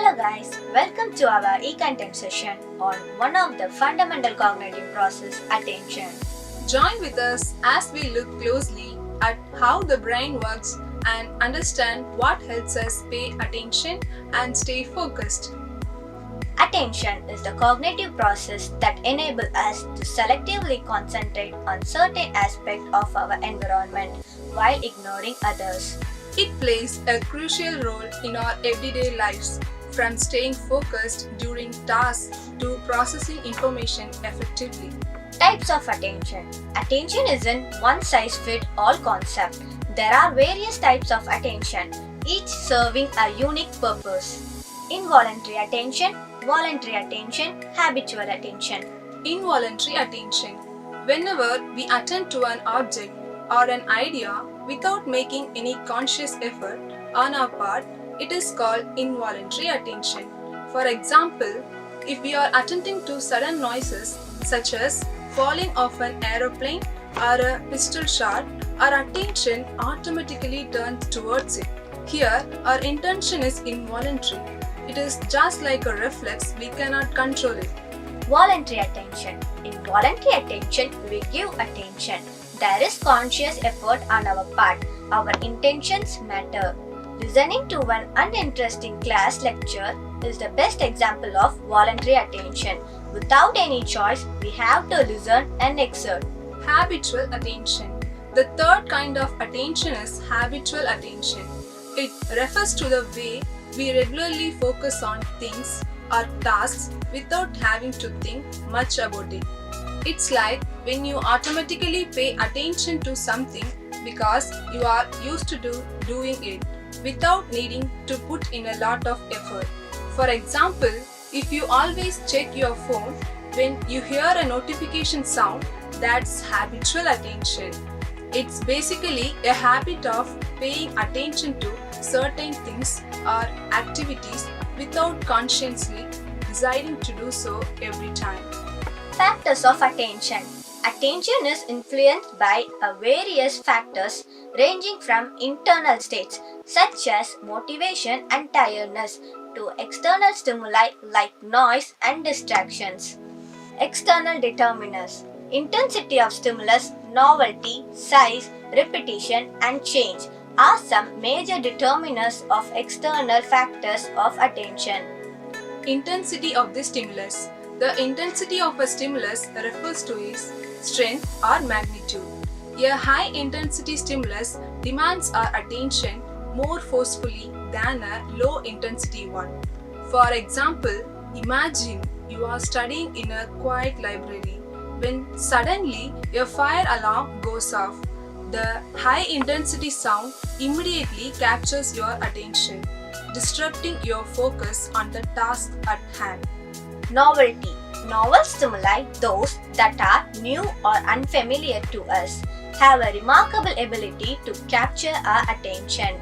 Hello guys, welcome to our e-content session on one of the fundamental cognitive process, attention. Join with us as we look closely at how the brain works and understand what helps us pay attention and stay focused. Attention is the cognitive process that enables us to selectively concentrate on certain aspects of our environment while ignoring others. It plays a crucial role in our everyday lives, from staying focused during tasks to processing information effectively. Types of attention. Attention isn't one size fits all concept. There are various types of attention, each serving a unique purpose. Involuntary attention, voluntary attention, habitual attention. Involuntary attention. Whenever we attend to an object or an idea without making any conscious effort on our part, it is called involuntary attention. For example, if we are attending to sudden noises such as falling off an aeroplane or a pistol shot, our attention automatically turns towards it. Here, our intention is involuntary. It is just like a reflex, we cannot control it. Voluntary attention. In voluntary attention, we give attention. There is conscious effort on our part. Our intentions matter. Listening to an uninteresting class lecture is the best example of voluntary attention. Without any choice, we have to listen and exert. Habitual attention. The third kind of attention is habitual attention. It refers to the way we regularly focus on things or tasks without having to think much about it. It's like when you automatically pay attention to something because you are used to doing it without needing to put in a lot of effort. For example, if you always check your phone when you hear a notification sound, that's habitual attention. It's basically a habit of paying attention to certain things or activities without consciously deciding to do so every time. Factors of attention. Attention is influenced by various factors ranging from internal states such as motivation and tiredness to external stimuli like noise and distractions. External determinants. Intensity of stimulus, novelty, size, repetition, and change are some major determinants of external factors of attention. Intensity of the stimulus. The intensity of a stimulus refers to its strength or magnitude. A high intensity stimulus demands our attention more forcefully than a low intensity one. For example, imagine you are studying in a quiet library when suddenly a fire alarm goes off. The high intensity sound immediately captures your attention, disrupting your focus on the task at hand. Novelty. Novel stimuli, those that are new or unfamiliar to us, have a remarkable ability to capture our attention.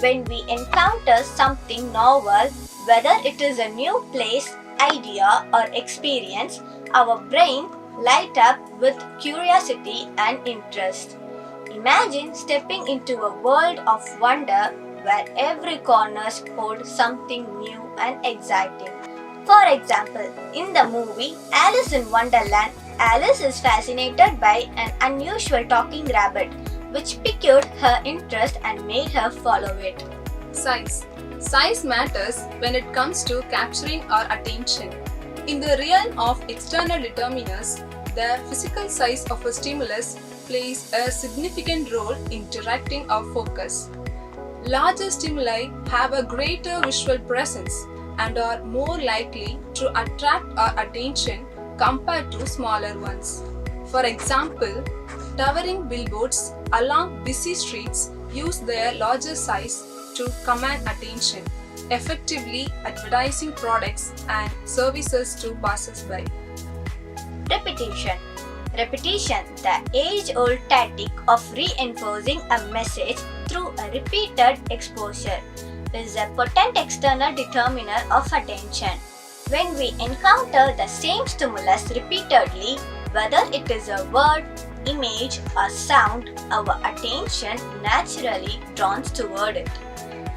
When we encounter something novel, whether it is a new place, idea, or experience, our brain light up with curiosity and interest. Imagine stepping into a world of wonder where every corner holds something new and exciting. For example, in the movie Alice in Wonderland, Alice is fascinated by an unusual talking rabbit, which piqued her interest and made her follow it. Size. Size matters when it comes to capturing our attention. In the realm of external determinants, the physical size of a stimulus plays a significant role in directing our focus. Larger stimuli have a greater visual presence and are more likely to attract our attention compared to smaller ones. For example, towering billboards along busy streets use their larger size to command attention, effectively advertising products and services to passers-by. Repetition. Repetition, the age-old tactic of reinforcing a message through a repeated exposure, is a potent external determiner of attention. When we encounter the same stimulus repeatedly, whether it is a word, image, or sound, our attention naturally draws toward it.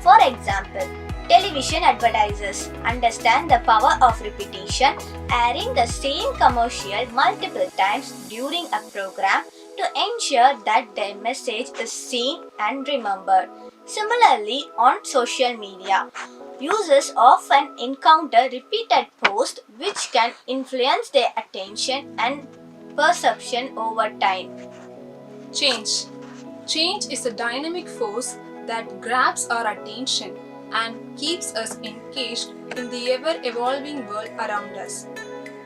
For example, Television advertisers understand the power of repetition, airing the same commercial multiple times during a program to ensure that their message is seen and remembered. Similarly, on social media, users often encounter repeated posts which can influence their attention and perception over time. Change. Change is a dynamic force that grabs our attention and keeps us engaged in the ever evolving world around us.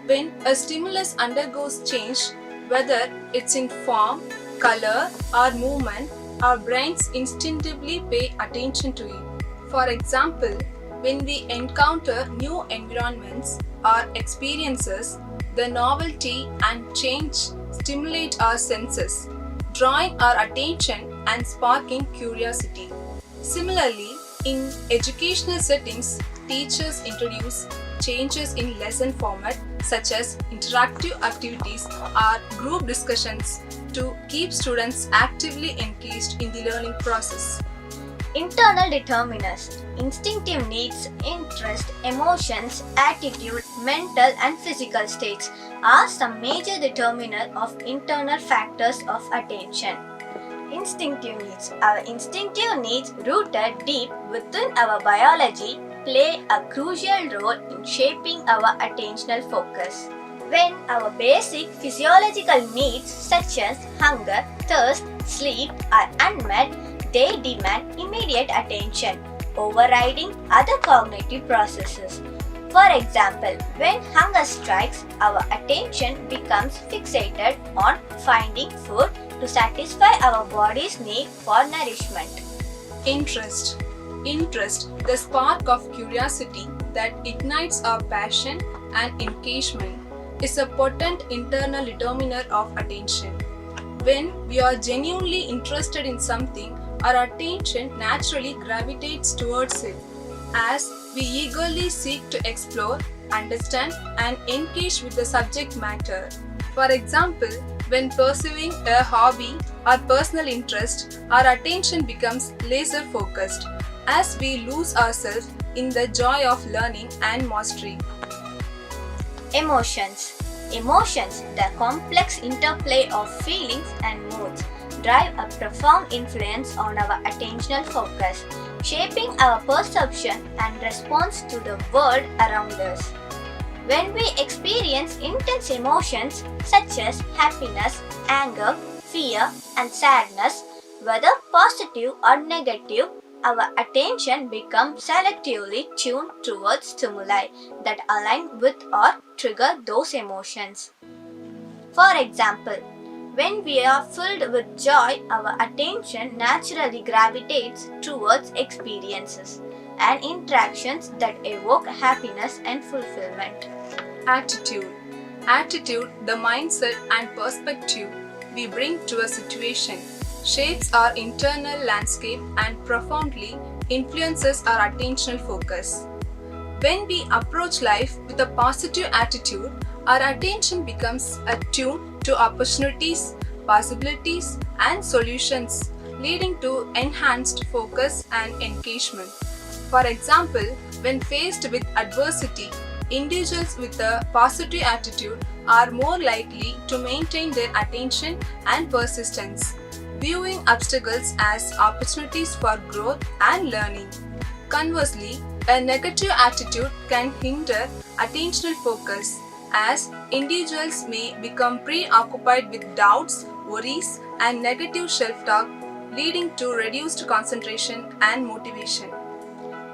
When a stimulus undergoes change, whether it's in form, color, or movement, our brains instinctively pay attention to it. For example, when we encounter new environments or experiences, the novelty and change stimulate our senses, drawing our attention and sparking curiosity. Similarly, in educational settings, teachers introduce changes in lesson format such as interactive activities or group discussions to keep students actively engaged in the learning process. Internal determinants, instinctive needs, interest, emotions, attitude, mental and physical states are some major determinants of internal factors of attention. Instinctive needs. Our instinctive needs rooted deep within our biology play a crucial role in shaping our attentional focus. When our basic physiological needs such as hunger, thirst, sleep are unmet, they demand immediate attention, overriding other cognitive processes. For example, when hunger strikes, our attention becomes fixated on finding food to satisfy our body's need for nourishment. Interest. Interest, the spark of curiosity that ignites our passion and engagement, is a potent internal determiner of attention. When we are genuinely interested in something, our attention naturally gravitates towards it as we eagerly seek to explore, understand, and engage with the subject matter. For example, when pursuing a hobby or personal interest, our attention becomes laser focused as we lose ourselves in the joy of learning and mastery. Emotions. Emotions, the complex interplay of feelings and moods, drive a profound influence on our attentional focus, shaping our perception and response to the world around us. When we experience intense emotions such as happiness, anger, fear, and sadness, whether positive or negative, our attention becomes selectively tuned towards stimuli that align with or trigger those emotions. For example, when we are filled with joy, our attention naturally gravitates towards experiences and interactions that evoke happiness and fulfillment. Attitude. Attitude, the mindset and perspective we bring to a situation, shapes our internal landscape and profoundly influences our attentional focus. When we approach life with a positive attitude, our attention becomes attuned to opportunities, possibilities, and solutions, leading to enhanced focus and engagement. For example, when faced with adversity, individuals with a positive attitude are more likely to maintain their attention and persistence, viewing obstacles as opportunities for growth and learning. Conversely, a negative attitude can hinder attentional focus as individuals may become preoccupied with doubts, worries, and negative self talk, leading to reduced concentration and motivation.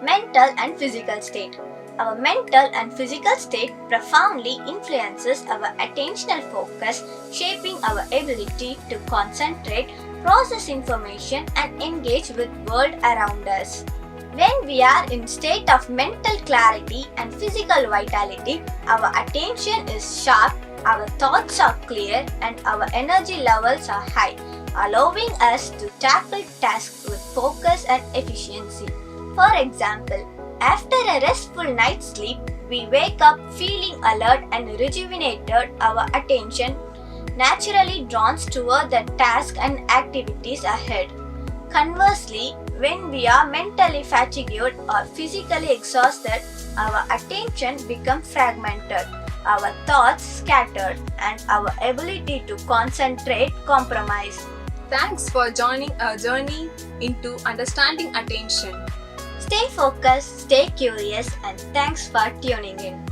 Mental and physical state. Our mental and physical state profoundly influences our attentional focus, shaping our ability to concentrate, process information, and engage with world around us. When we are in state of mental clarity and physical vitality, our attention is sharp, our thoughts are clear, and our energy levels are high, allowing us to tackle tasks with focus and efficiency. For example, after a restful night's sleep, we wake up feeling alert and rejuvenated, our attention naturally drawn toward the task and activities ahead. Conversely, When we are mentally fatigued or physically exhausted, our attention becomes fragmented, our thoughts scattered, and our ability to concentrate compromised. Thanks for joining our journey into understanding attention. Stay focused, stay curious, and thanks for tuning in.